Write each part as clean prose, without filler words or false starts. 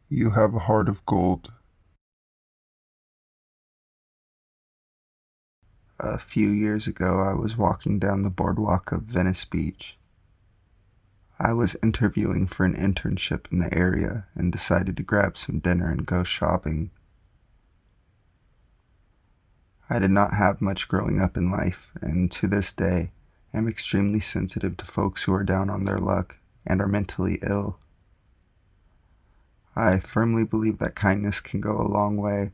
You have a heart of gold. A few years ago, I was walking down the boardwalk of Venice Beach. I was interviewing for an internship in the area and decided to grab some dinner and go shopping. I did not have much growing up in life, and to this day, am extremely sensitive to folks who are down on their luck and are mentally ill. I firmly believe that kindness can go a long way.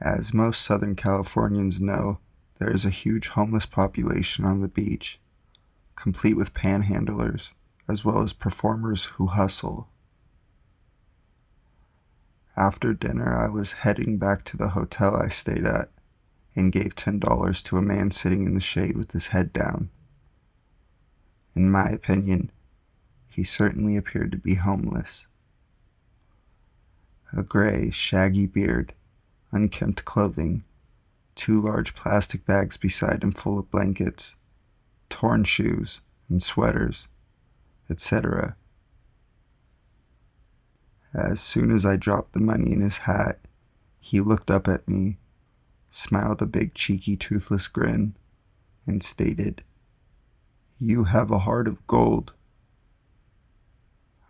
As most Southern Californians know, there is a huge homeless population on the beach, complete with panhandlers, as well as performers who hustle. After dinner, I was heading back to the hotel I stayed at and gave $10 to a man sitting in the shade with his head down. In my opinion, he certainly appeared to be homeless. A gray, shaggy beard, unkempt clothing, 2 large plastic bags beside him full of blankets, torn shoes and sweaters, etc. As soon as I dropped the money in his hat, he looked up at me, smiled a big cheeky toothless grin, and stated, "You have a heart of gold."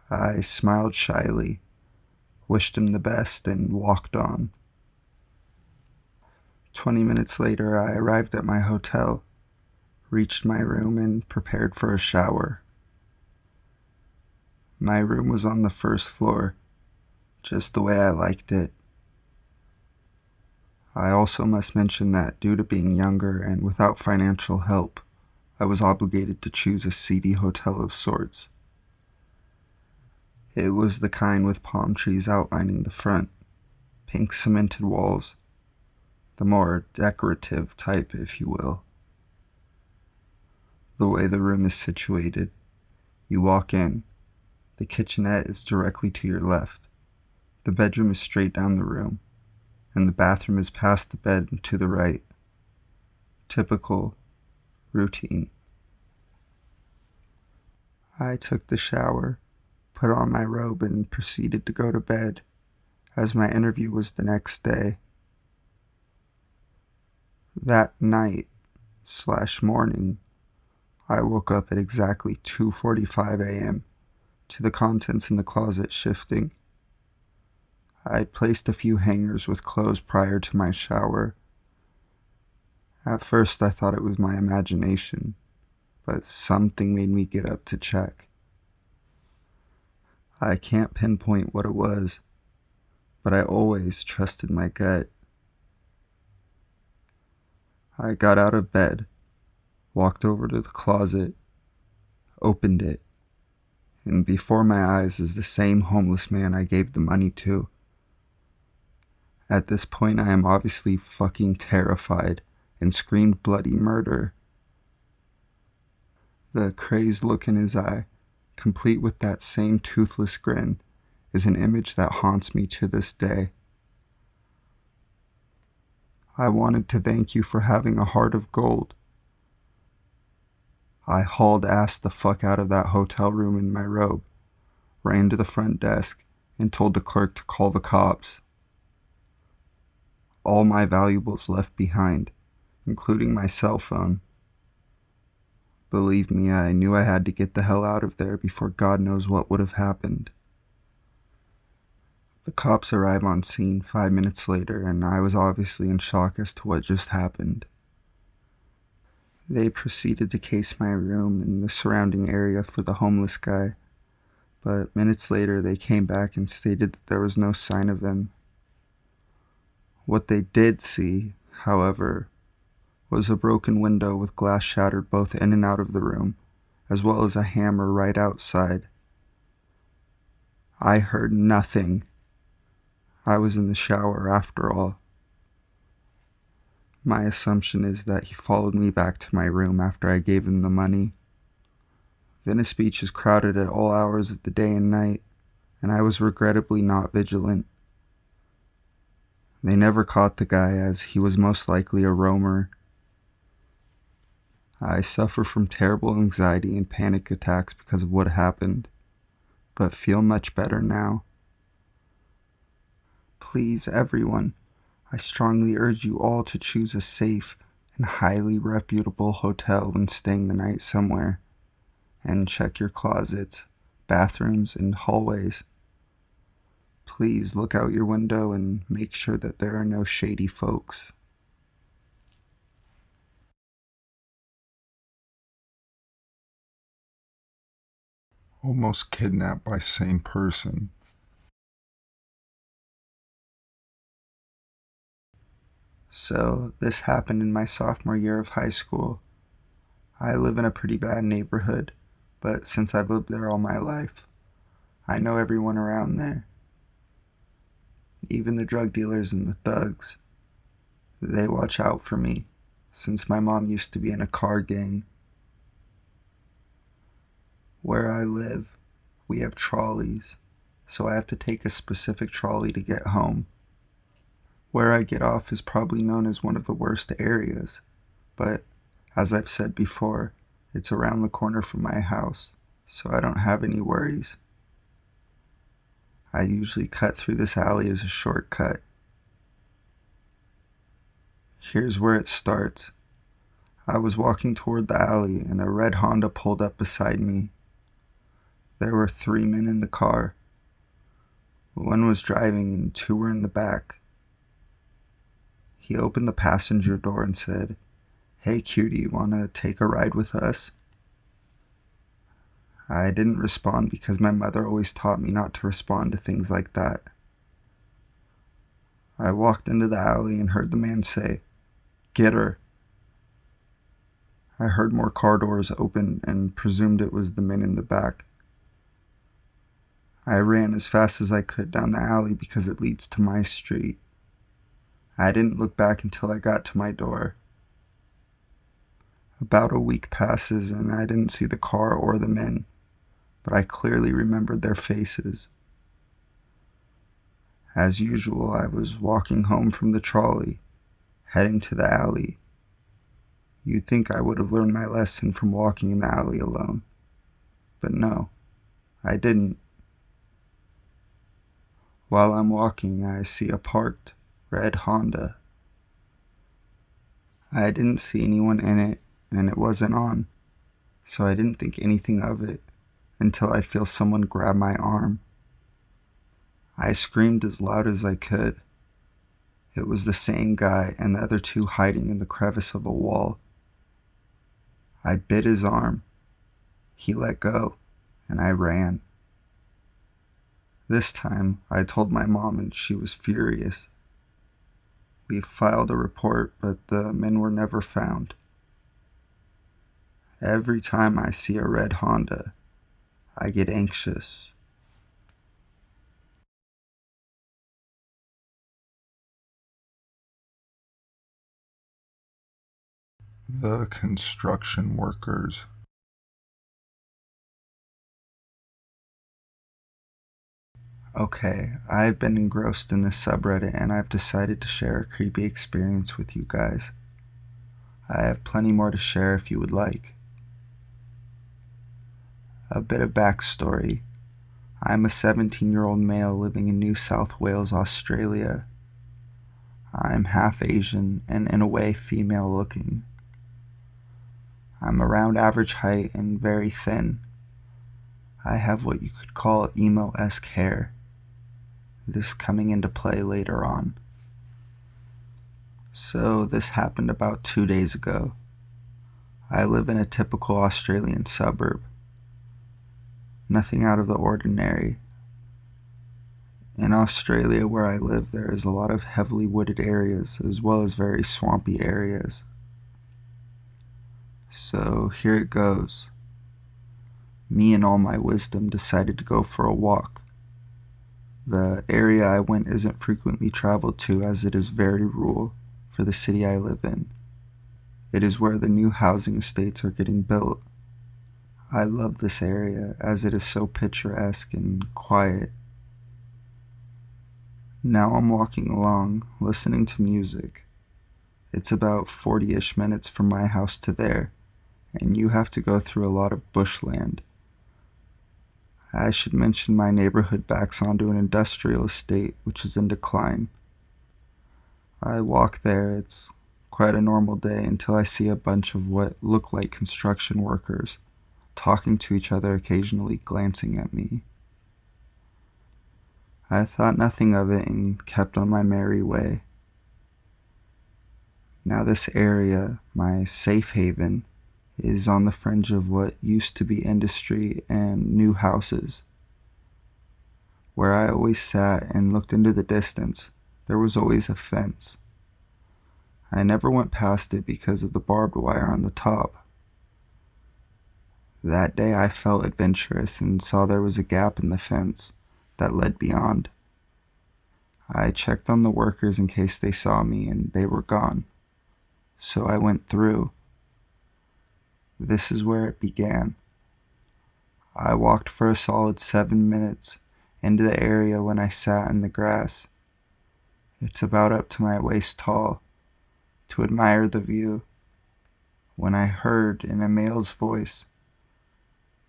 I smiled shyly, wished him the best, and walked on. 20 minutes later, I arrived at my hotel, reached my room, and prepared for a shower. My room was on the first floor, just the way I liked it. I also must mention that due to being younger and without financial help, I was obligated to choose a seedy hotel of sorts. It was the kind with palm trees outlining the front, pink cemented walls, the more decorative type, if you will. The way the room is situated, you walk in, the kitchenette is directly to your left, the bedroom is straight down the room, and the bathroom is past the bed and to the right. Typical, routine. I took the shower, put on my robe, and proceeded to go to bed, as my interview was the next day. That night/morning, I woke up at exactly 2:45 a.m. to the contents in the closet shifting. I had placed a few hangers with clothes prior to my shower. At first I thought it was my imagination, but something made me get up to check. I can't pinpoint what it was, but I always trusted my gut. I got out of bed, walked over to the closet, opened it, and before my eyes is the same homeless man I gave the money to. At this point, I am obviously fucking terrified and screamed bloody murder. The crazed look in his eye, complete with that same toothless grin, is an image that haunts me to this day. I wanted to thank you for having a heart of gold. I hauled ass the fuck out of that hotel room in my robe, ran to the front desk, and told the clerk to call the cops. All my valuables left behind, including my cell phone. Believe me, I knew I had to get the hell out of there before God knows what would have happened. The cops arrive on scene 5 minutes later, and I was obviously in shock as to what just happened. They proceeded to case my room and the surrounding area for the homeless guy, but minutes later they came back and stated that there was no sign of him. What they did see, however, was a broken window with glass shattered both in and out of the room, as well as a hammer right outside. I heard nothing. I was in the shower after all. My assumption is that he followed me back to my room after I gave him the money. Venice Beach is crowded at all hours of the day and night, and I was regrettably not vigilant. They never caught the guy, as he was most likely a roamer. I suffer from terrible anxiety and panic attacks because of what happened. but feel much better now. Please, everyone, I strongly urge you all to choose a safe and highly reputable hotel when staying the night somewhere, and check your closets, bathrooms, and hallways. Please look out your window and make sure that there are no shady folks. Almost kidnapped by same person. So, this happened in my sophomore year of high school. I live in a pretty bad neighborhood, but since I've lived there all my life, I know everyone around there. Even the drug dealers and the thugs. They watch out for me, since my mom used to be in a car gang. Where I live, we have trolleys, so I have to take a specific trolley to get home. Where I get off is probably known as one of the worst areas, but as I've said before, it's around the corner from my house, so I don't have any worries. I usually cut through this alley as a shortcut. Here's where it starts. I was walking toward the alley and a red Honda pulled up beside me. There were 3 men in the car. One was driving and 2 were in the back. He opened the passenger door and said, "Hey cutie, wanna take a ride with us?" I didn't respond because my mother always taught me not to respond to things like that. I walked into the alley and heard the man say, "Get her." I heard more car doors open and presumed it was the men in the back. I ran as fast as I could down the alley because it leads to my street. I didn't look back until I got to my door. About a week passes and I didn't see the car or the men, but I clearly remembered their faces. As usual, I was walking home from the trolley, heading to the alley. You'd think I would have learned my lesson from walking in the alley alone, but no, I didn't. While I'm walking, I see a parked red Honda. I didn't see anyone in it, and it wasn't on, so I didn't think anything of it until I feel someone grab my arm. I screamed as loud as I could. It was the same guy and the other 2 hiding in the crevice of a wall. I bit his arm. He let go, and I ran. This time, I told my mom and she was furious. We filed a report, but the men were never found. Every time I see a red Honda, I get anxious. The construction workers. Okay, I've been engrossed in this subreddit and I've decided to share a creepy experience with you guys. I have plenty more to share if you would like. A bit of backstory. I'm a 17-year-old male living in New South Wales, Australia. I'm half Asian and in a way female looking. I'm around average height and very thin. I have what you could call emo-esque hair. This coming into play later on. So this happened about 2 days ago. I live in a typical Australian suburb. Nothing out of the ordinary. In Australia where I live, there is a lot of heavily wooded areas as well as very swampy areas. So here it goes. Me and all my wisdom decided to go for a walk. The area I went isn't frequently traveled to as it is very rural for the city I live in. It is where the new housing estates are getting built. I love this area as it is so picturesque and quiet. Now I'm walking along, listening to music. It's about 40-ish minutes from my house to there, and you have to go through a lot of bushland. I should mention my neighborhood backs onto an industrial estate which is in decline. I walk there, it's quite a normal day until I see a bunch of what look like construction workers talking to each other, occasionally glancing at me. I thought nothing of it and kept on my merry way. Now this area, my safe haven, is on the fringe of what used to be industry and new houses. Where I always sat and looked into the distance, there was always a fence. I never went past it because of the barbed wire on the top. That day I felt adventurous and saw there was a gap in the fence that led beyond. I checked on the workers in case they saw me and they were gone. So I went through. This is where it began. I walked for a solid 7 minutes into the area when I sat in the grass. It's about up to my waist tall, to admire the view, when I heard in a male's voice,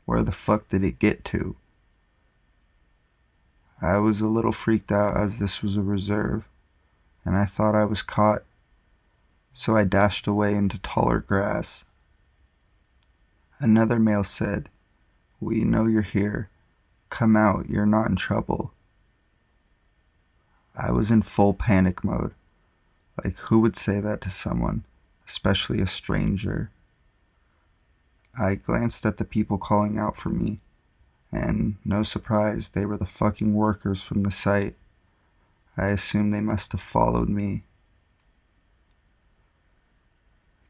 "Where the fuck did it get to?" I was a little freaked out as this was a reserve, and I thought I was caught, so I dashed away into taller grass. Another male said, "We know you're here. Come out, you're not in trouble." I was in full panic mode. Like, who would say that to someone, especially a stranger? I glanced at the people calling out for me, and no surprise, they were the fucking workers from the site. I assumed they must have followed me.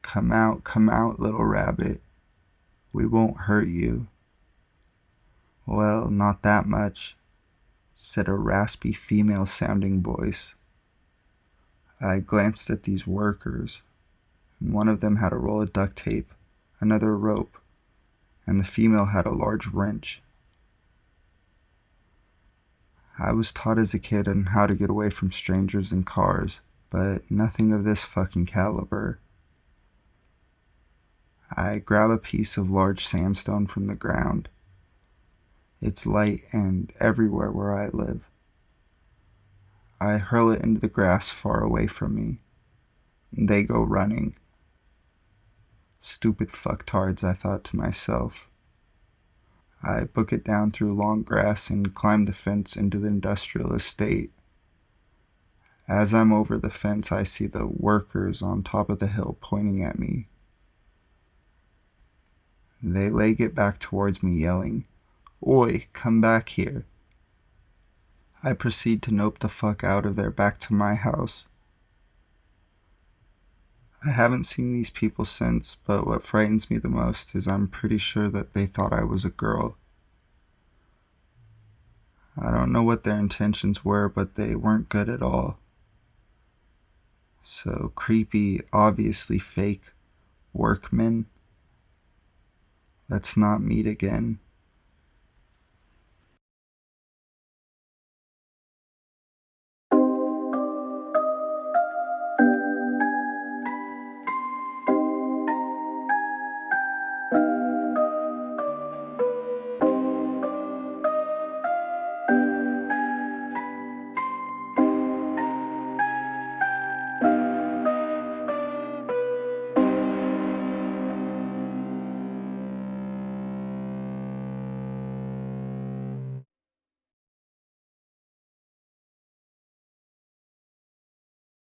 Come out, little rabbit. We won't hurt you." "Well, not that much," said a raspy female-sounding voice. I glanced at these workers, and one of them had a roll of duct tape, another a rope, and the female had a large wrench. I was taught as a kid on how to get away from strangers in cars, but nothing of this fucking caliber. I grab a piece of large sandstone from the ground. It's light and everywhere where I live. I hurl it into the grass far away from me. They go running. Stupid fucktards, I thought to myself. I book it down through long grass and climb the fence into the industrial estate. As I'm over the fence, I see the workers on top of the hill pointing at me. They leg it back towards me, yelling, "Oi, come back here." I proceed to nope the fuck out of there back to my house. I haven't seen these people since, but what frightens me the most is I'm pretty sure that they thought I was a girl. I don't know what their intentions were, but they weren't good at all. So creepy, obviously fake workmen. Let's not meet again.